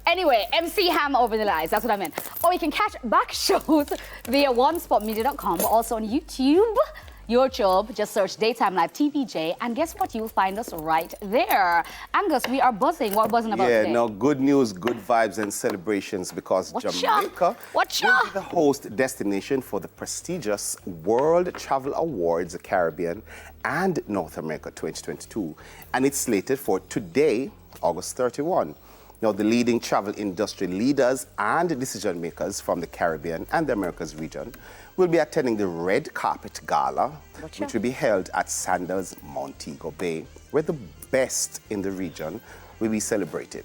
Anyway, MC Ham over the lies, that's what I meant. Or you can catch back shows via onespotmedia.com, but also on YouTube. Just search Daytime Live TVJ, and guess what? You'll find us right there. Angus, we are buzzing. What buzzing about today? Yeah, no, good news, good vibes and celebrations because Jamaica will be the host destination for the prestigious World Travel Awards Caribbean and North America 2022. And it's slated for today, August 31. Now, the leading travel industry leaders and decision makers from the Caribbean and the Americas region will be attending the Red Carpet Gala, which will be held at Sandals Montego Bay, where the best in the region will be celebrated.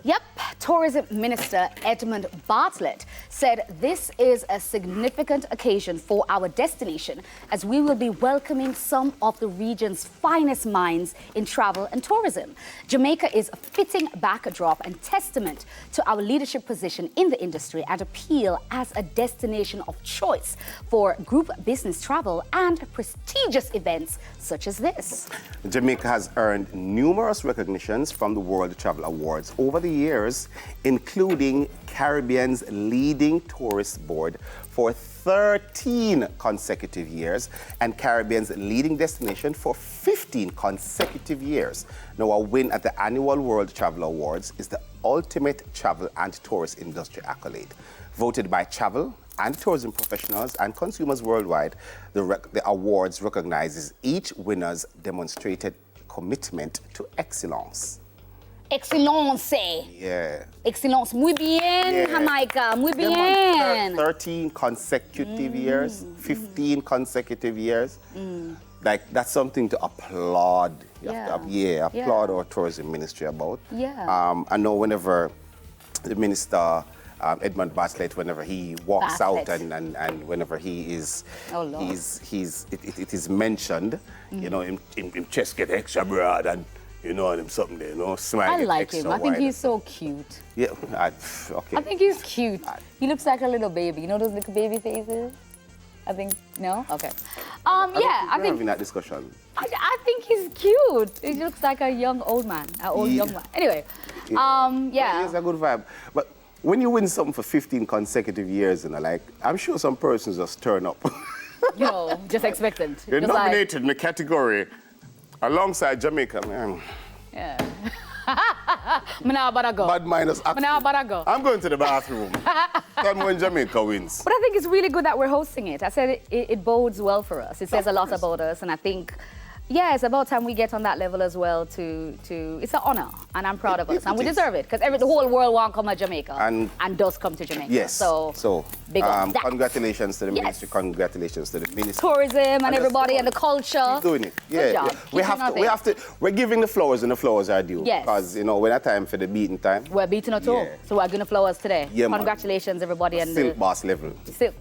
Yep, Tourism Minister Edmund Bartlett said this is a significant occasion for our destination as we will be welcoming some of the region's finest minds in travel and tourism. Jamaica is a fitting backdrop and testament to our leadership position in the industry and appeal as a destination of choice for group business travel and prestigious events such as this. Jamaica has earned numerous recognitions from the World Travel Awards over the years, including Caribbean's leading tourist board for 13 consecutive years and Caribbean's leading destination for 15 consecutive years. Now, a win at the annual World Travel Awards is the ultimate travel and tourist industry accolade. Voted by travel and tourism professionals and consumers worldwide, the awards recognizes each winner's demonstrated commitment to excellence. Excellence. Yeah. Excellence. Muy bien, Jamaica. Muy bien. 13 consecutive years, 15 consecutive years. Like, that's something to applaud. Applaud our tourism ministry about. I know whenever the minister, Edmund Bartlett, whenever he walks out and whenever he is, it is mentioned, you know, him chest get extra broad and, you know, and him something there, you know, smile. I like him. I think he's so cute. Yeah, okay. I think he's cute. He looks like a little baby. You know those little baby faces? I think, no? Okay. I think having that discussion. I think he's cute. He looks like a young old man, young man. Anyway, He has a good vibe. But when you win something for 15 consecutive years, you know, like, I'm sure some persons just turn up. You know, just expectant. You're nominated in the category alongside Jamaica, man. Yeah. Go. Bad minus action. I'm going to the bathroom. Tell me when Jamaica wins. But I think it's really good that we're hosting it. I said it bodes well for us. It says a lot about us, and I think, yeah, it's about time we get on that level as well. It's an honor, and I'm proud of us, and we deserve it because the whole world wants to come to Jamaica and does come to Jamaica. Yes. So big up that. Congratulations to the ministry. Congratulations to the ministry. Tourism and everybody and the culture. Keep doing it. Yeah. We have to. We're giving the flowers, and the flowers are due. Yes. Because you know when that time for the beating time. We're beating it all. So we're giving the flowers today. Yeah, congratulations, everybody, and Silk boss level. Silk.